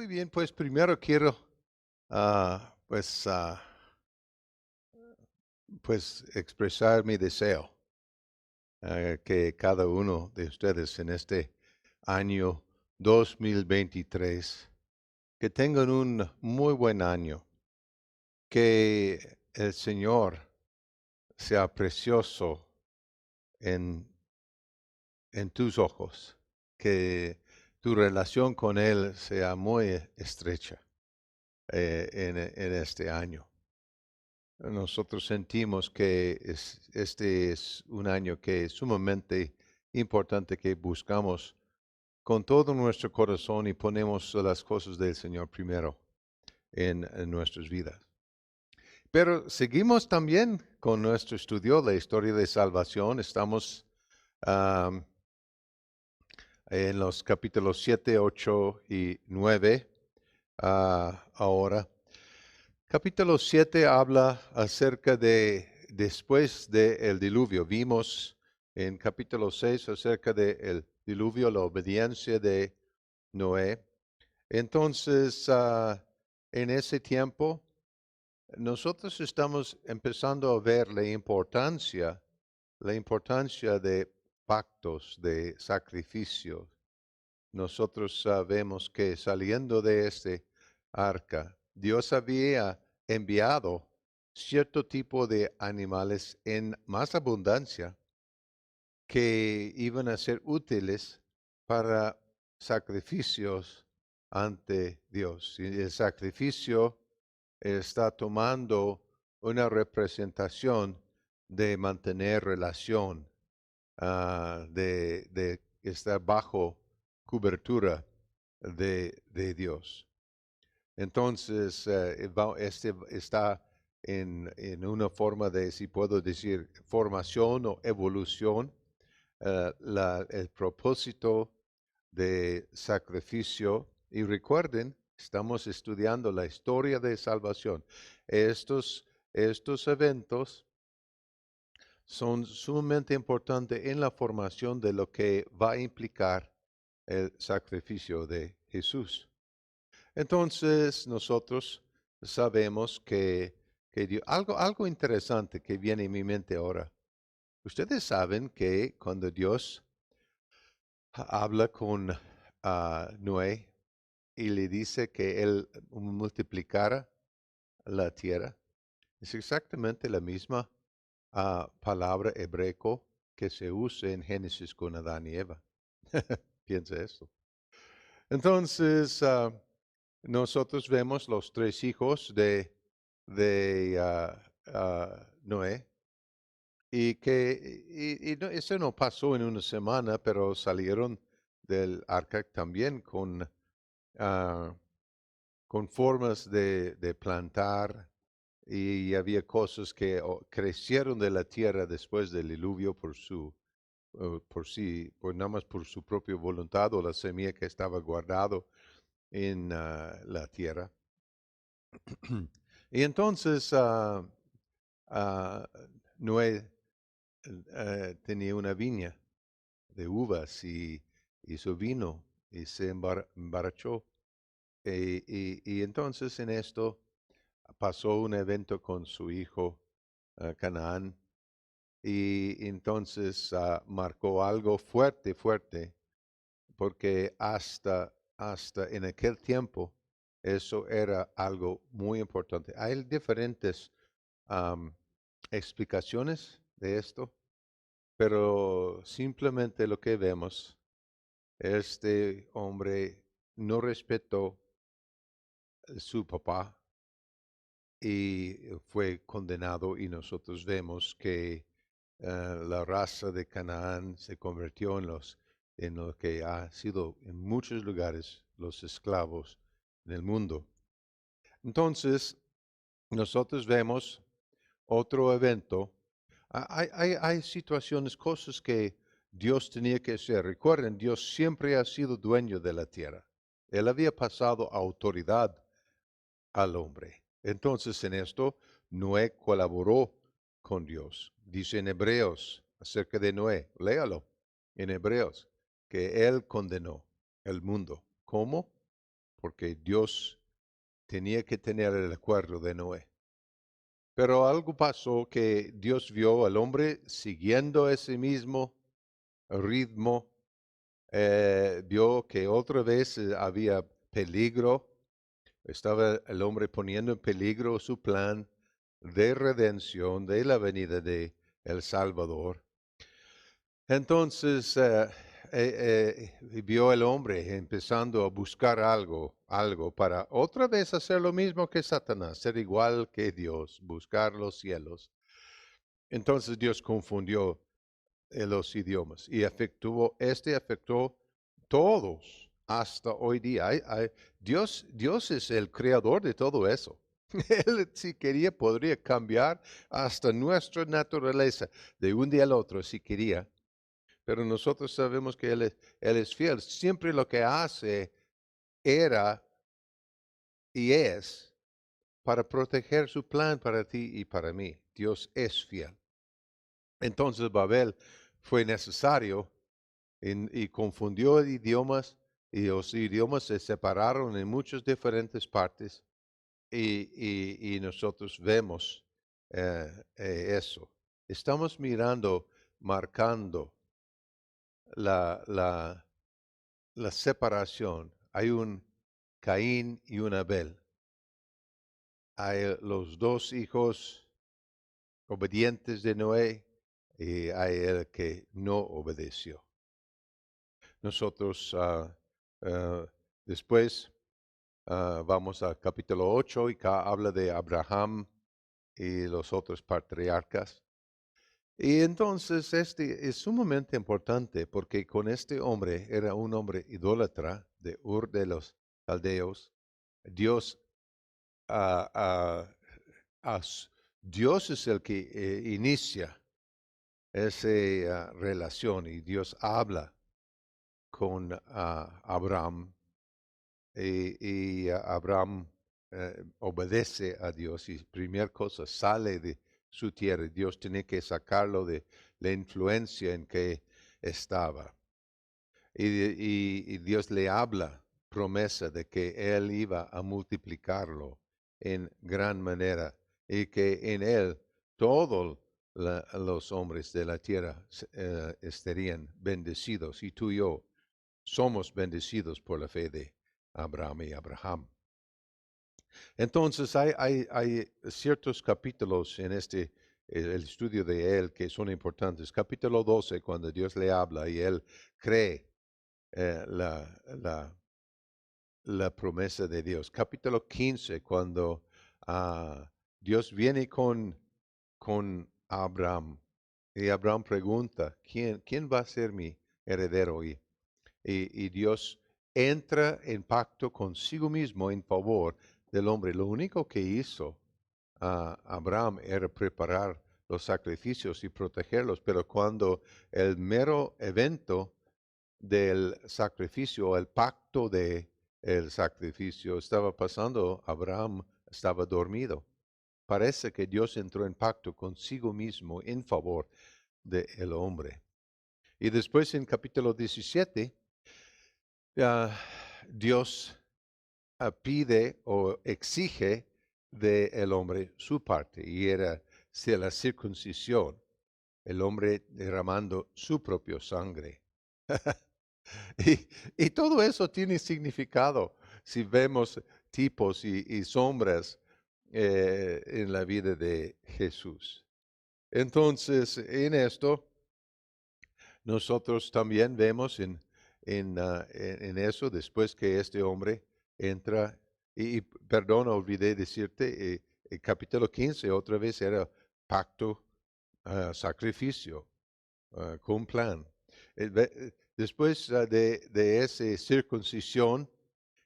Muy bien, pues primero quiero, ah, pues, ah, pues expresar mi deseo que cada uno de ustedes en este año 2023 que tengan un muy buen año, que el Señor sea precioso en, en tus ojos, que tu relación con Él sea muy estrecha en este año. Nosotros sentimos que este es un año que es sumamente importante que buscamos con todo nuestro corazón y ponemos las cosas del Señor primero en nuestras vidas. Pero seguimos también con nuestro estudio, la historia de salvación. Estamos am, en los capítulos 7, 8 y 9 ahora. Capítulo 7 habla acerca de después del diluvio. Vimos en capítulo 6 acerca del diluvio, la obediencia de Noé. Entonces, en ese tiempo, nosotros estamos empezando a ver la importancia de pactos, de sacrificios. Nosotros sabemos que saliendo de este arca, Dios había enviado cierto tipo de animales en más abundancia que iban a ser útiles para sacrificios ante Dios. Y el sacrificio está tomando una representación de mantener relación, de estar bajo cobertura de Dios. Entonces, este está en una forma de, si puedo decir, formación o evolución. El propósito de sacrificio. Y recuerden, estamos estudiando la historia de salvación. Estos eventos son sumamente importantes en la formación de lo que va a implicar el sacrificio de Jesús. Entonces, nosotros sabemos que algo interesante que viene en mi mente ahora. Ustedes saben que cuando Dios habla con Noé y le dice que él multiplicara la tierra, es exactamente la misma palabra hebraico que se usa en Génesis con Adán y Eva. Piensa esto. Entonces, nosotros vemos los tres hijos de Noé y que eso no pasó en una semana, pero salieron del arca también ah, con formas de plantar y había cosas que crecieron de la tierra después del diluvio por sí, por nada más por su propia voluntad o la semilla que estaba guardado en la tierra. Y entonces ah, Noé tenía una viña de uvas y hizo vino y se emborrachó. Y entonces en esto pasó un evento con su hijo Canaán y entonces marcó algo fuerte, fuerte, porque hasta en aquel tiempo eso era algo muy importante. Hay diferentes am, explicaciones de esto, pero simplemente lo que vemos, este hombre no respetó su papá y fue condenado y nosotros vemos que la raza de Canaán se convirtió en lo que ha sido en muchos lugares los esclavos del mundo. Entonces, nosotros vemos otro evento. Hay situaciones, cosas que Dios tenía que hacer. Recuerden, Dios siempre ha sido dueño de la tierra. Él había pasado autoridad al hombre. Entonces en esto Noé colaboró con Dios. Dice en Hebreos acerca de Noé, léalo en Hebreos, que él condenó el mundo. ¿Cómo? porque Dios tenía que tener el acuerdo de Noé. Pero algo pasó que Dios vio al hombre siguiendo ese mismo ritmo, vio que otra vez había peligro, estaba el hombre poniendo en peligro su plan de redención de la venida de el Salvador. Entonces vio el hombre empezando a buscar algo para otra vez hacer lo mismo que Satanás, ser igual que Dios, buscar los cielos. Entonces Dios confundió los idiomas y afectó todos hasta hoy día. Dios es el creador de todo eso. Él, si quería, podría cambiar hasta nuestra naturaleza de un día al otro, si quería. Pero nosotros sabemos que Él es fiel. Siempre lo que hace era y es para proteger su plan para ti y para mí. Dios es fiel. Entonces Babel fue necesario y confundió idiomas y los idiomas se separaron en muchas diferentes partes y nosotros vemos eso. Estamos mirando, marcando la, la, la separación. Hay un Caín y un Abel. Hay los dos hijos obedientes de Noé y hay el que no obedeció. Nosotros después vamos al capítulo 8 y acá habla de Abraham y los otros patriarcas. Y entonces este es sumamente importante porque con este hombre era un hombre idólatra de Ur de los Caldeos. Dios, ah, ah, Dios es el que inicia esa relación y Dios habla con Abraham y Abraham obedece a Dios y primera cosa sale de su tierra. Dios tiene que sacarlo de la influencia en que estaba. Y Dios le habla promesa de que Él iba a multiplicarlo en gran manera y que en Él todos los hombres de la tierra estarían bendecidos y tú y yo somos bendecidos por la fe de Abraham y Abraham. Entonces hay ciertos capítulos en el estudio de él que son importantes. Capítulo 12, cuando Dios le habla y él cree eh, la, la, la promesa de Dios. Capítulo 15, cuando Dios viene con Abraham y Abraham pregunta, ¿quién va a ser mi heredero? Y Dios entra en pacto consigo mismo en favor del hombre. Lo único que hizo Abraham era preparar los sacrificios y protegerlos, pero cuando el mero evento del sacrificio, el pacto de el sacrificio estaba pasando, Abraham estaba dormido. Parece que Dios entró en pacto consigo mismo en favor del hombre. Y después en capítulo 17, Dios pide o exige del hombre su parte y era la circuncisión, el hombre derramando su propia sangre. y todo eso tiene significado si vemos tipos y sombras en la vida de Jesús. Entonces, en esto, nosotros también vemos en eso, después que este hombre entra, perdón, olvidé decirte, el capítulo 15 otra vez era pacto, sacrificio, con plan. Después de esa circuncisión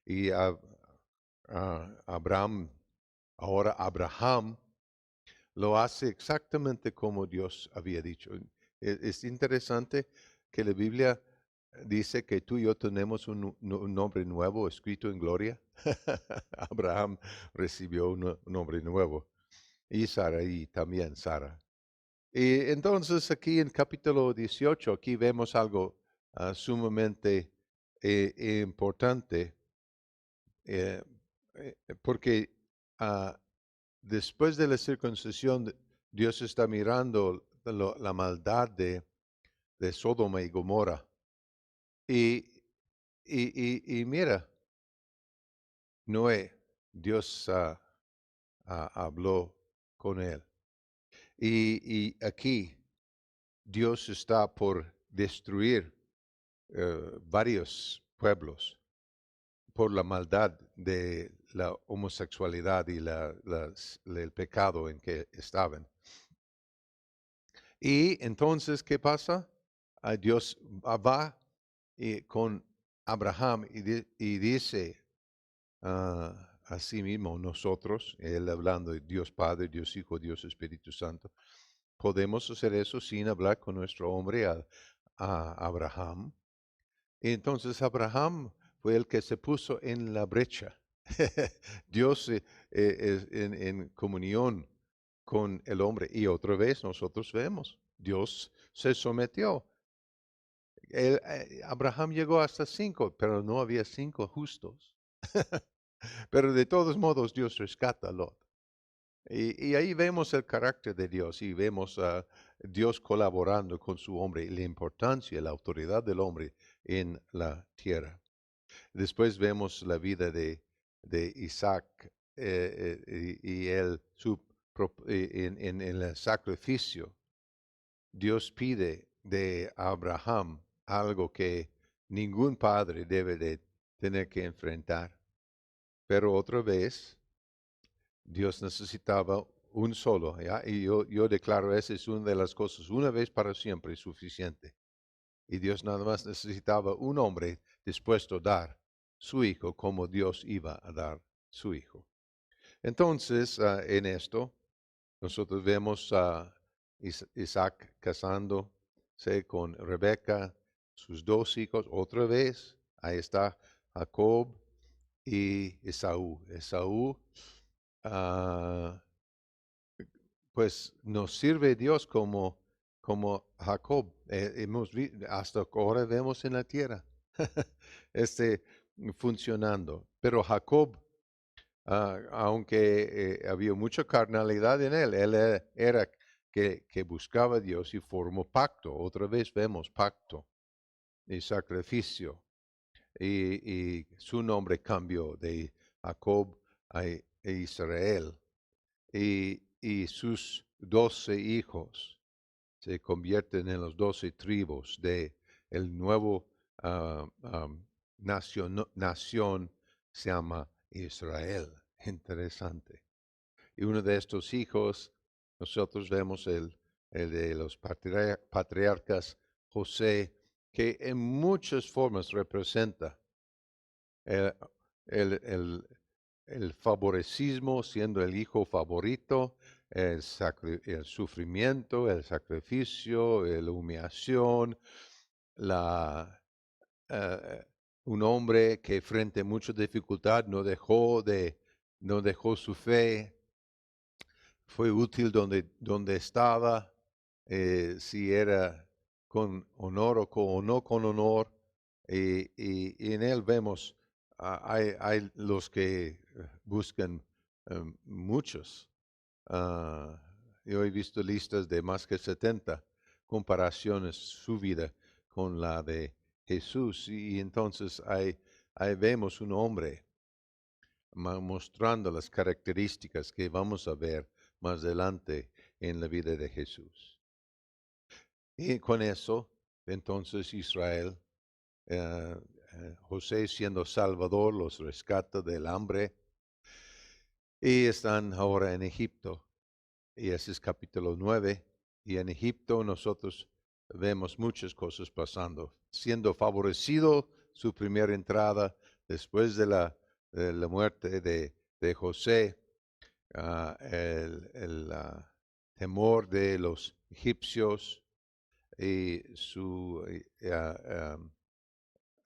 y Abraham, ahora Abraham, lo hace exactamente como Dios había dicho. Es interesante que la Biblia dice que tú y yo tenemos un nombre nuevo escrito en gloria. Abraham recibió un nombre nuevo y Sarai también, Sara. Y entonces aquí en capítulo 18, aquí vemos algo sumamente importante eh, porque ah, después de la circuncisión, Dios está mirando la maldad de Sodoma y Gomorra. Y, y mira, Noé, Dios habló con él. Y aquí Dios está por destruir varios pueblos por la maldad de la homosexualidad y el pecado en que estaban. Y entonces, ¿qué pasa? Dios va con Abraham y dice a sí mismo, nosotros, él hablando de Dios Padre, Dios Hijo, Dios Espíritu Santo, podemos hacer eso sin hablar con nuestro hombre a Abraham. Y entonces Abraham fue el que se puso en la brecha. Dios es en comunión con el hombre. Y otra vez nosotros vemos, Dios se sometió. Abraham llegó hasta 5, pero no había 5 justos. Pero de todos modos Dios rescata a Lot. Y ahí vemos el carácter de Dios y vemos a Dios colaborando con su hombre y la importancia, la autoridad del hombre en la tierra. Después vemos la vida de Isaac y él en el sacrificio. Dios pide de Abraham algo que ningún padre debe de tener que enfrentar. Pero otra vez, Dios necesitaba un solo, ¿ya? Y yo declaro, esa es una de las cosas, una vez para siempre suficiente. Y Dios nada más necesitaba un hombre dispuesto a dar su hijo como Dios iba a dar su hijo. Entonces, en esto, nosotros vemos a Isaac casándose con Rebeca, sus 2 hijos, otra vez, ahí está Jacob y Esaú. Esaú, ah, pues nos sirve Dios como Jacob. Hasta ahora vemos en la tierra este funcionando. Pero Jacob, aunque había mucha carnalidad en él, era que buscaba a Dios y formó pacto. Otra vez vemos pacto y sacrificio. Y su nombre cambió de Jacob a Israel. Y sus 12 hijos se convierten en los 12 tribus de el nuevo nación se llama Israel. Interesante. Y uno de estos hijos, nosotros vemos el de los patriarcas José, que en muchas formas representa el, el, el favoricismo siendo el hijo favorito, el sufrimiento, el sacrificio, la humillación, la, eh, un hombre que frente a mucha dificultad no dejó su fe, fue útil donde estaba, si era con honor o no con honor, y en él vemos, hay los que buscan muchos. Yo he visto listas de más que 70 comparaciones su vida con la de Jesús, y entonces ahí vemos un hombre mostrando las características que vamos a ver más adelante en la vida de Jesús. Y con eso, entonces Israel, José siendo Salvador, los rescata del hambre y están ahora en Egipto. Y ese es capítulo 9. Y en Egipto nosotros vemos muchas cosas pasando. Siendo favorecido su primera entrada después de la muerte de José, el temor de los egipcios y su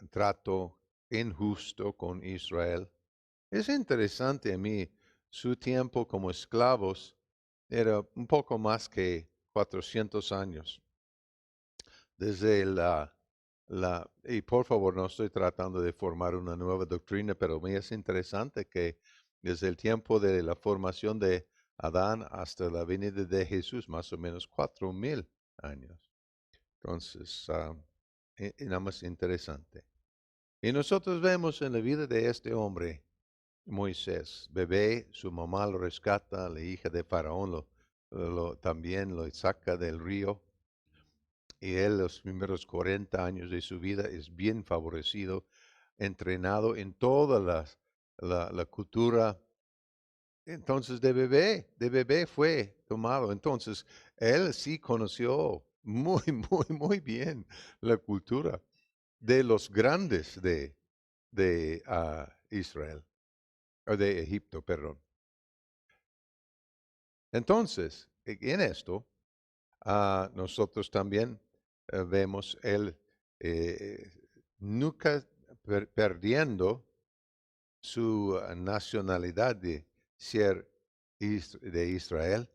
trato injusto con Israel. Es interesante a mí, su tiempo como esclavos era un poco más que 400 años. Desde y por favor, no estoy tratando de formar una nueva doctrina, pero me es interesante que desde el tiempo de la formación de Adán hasta la venida de Jesús, más o menos 4000 años. Entonces, y nada más interesante. Y nosotros vemos en la vida de este hombre, Moisés, bebé, su mamá lo rescata, la hija de Faraón también lo saca del río. Y él los primeros 40 años de su vida es bien favorecido, entrenado en toda la cultura. Entonces de bebé fue tomado. Entonces él sí conoció muy, muy bien la cultura de los grandes de Israel, o de Egipto, perdón. Entonces, en esto, nosotros también vemos él eh, nunca perdiendo su nacionalidad de ser de Israel.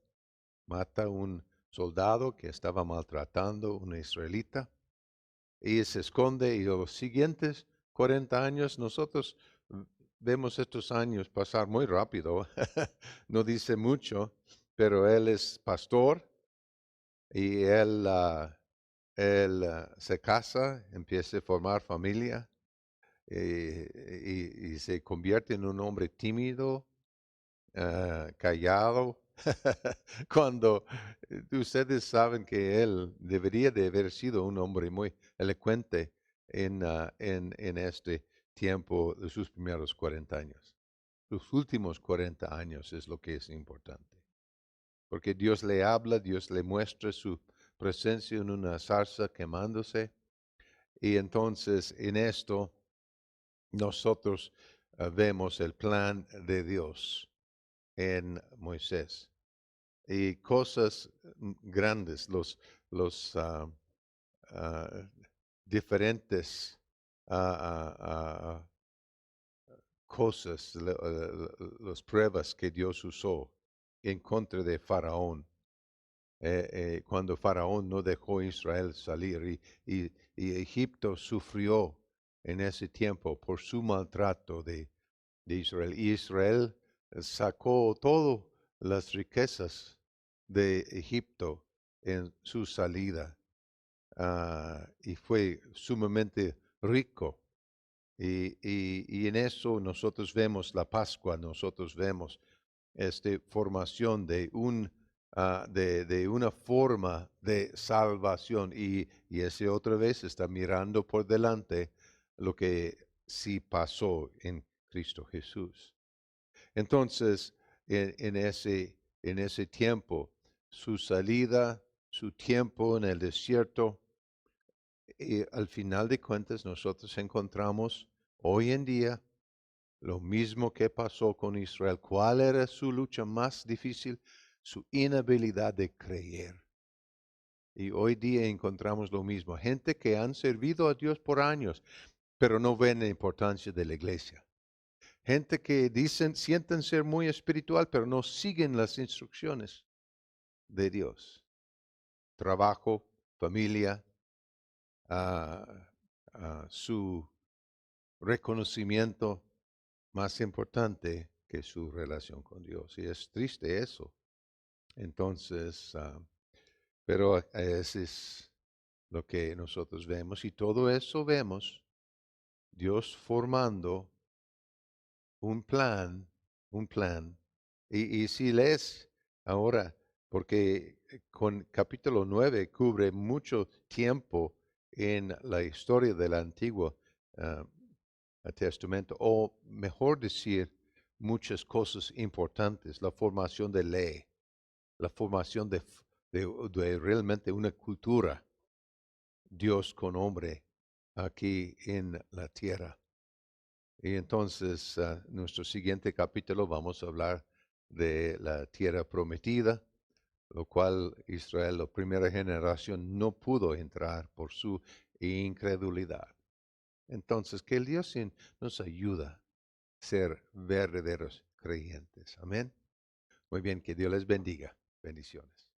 Mata a un soldado que estaba maltratando a un israelita y se esconde, y los siguientes 40 años nosotros mm, vemos estos años pasar muy rápido. No dice mucho, pero él es pastor y él se casa, empieza a formar familia, y se convierte en un hombre tímido, callado, cuando ustedes saben que él debería de haber sido un hombre muy elocuente en este tiempo de sus primeros 40 años. Sus últimos 40 años es lo que es importante, porque Dios le habla, Dios le muestra su presencia en una zarza quemándose, y entonces en esto nosotros vemos el plan de Dios en Moisés y cosas grandes, los ah, diferentes ah, ah, ah, cosas, las pruebas que Dios usó en contra de Faraón, cuando Faraón no dejó a Israel salir, y Egipto sufrió en ese tiempo por su maltrato de Israel. Y Israel sacó todas las riquezas de Egipto en su salida, y fue sumamente rico. Y en eso nosotros vemos la Pascua, nosotros vemos esta formación de una forma de salvación, y ese otra vez está mirando por delante lo que sí pasó en Cristo Jesús. Entonces, en ese tiempo, su salida, su tiempo en el desierto, y al final de cuentas nosotros encontramos hoy en día lo mismo que pasó con Israel. ¿Cuál era su lucha más difícil? Su inhabilidad de creer. Y hoy día encontramos lo mismo. Gente que han servido a Dios por años, pero no ven la importancia de la iglesia. Gente que dicen, sienten ser muy espiritual, pero no siguen las instrucciones de Dios. Trabajo, familia, ah, su reconocimiento más importante que su relación con Dios. Y es triste eso. Entonces, pero ese es lo que nosotros vemos. Y todo eso vemos Dios formando un plan, un plan. Y si lees ahora, porque con capítulo 9 cubre mucho tiempo en la historia del Antiguo ah, Testamento, o mejor decir, muchas cosas importantes, la formación de ley, la formación de realmente una cultura, Dios con hombre aquí en la tierra. Y entonces, nuestro siguiente capítulo vamos a hablar de la tierra prometida, lo cual Israel, la primera generación, no pudo entrar por su incredulidad. Entonces, que el Dios nos ayuda a ser verdaderos creyentes. Amén. Muy bien, que Dios les bendiga. Bendiciones.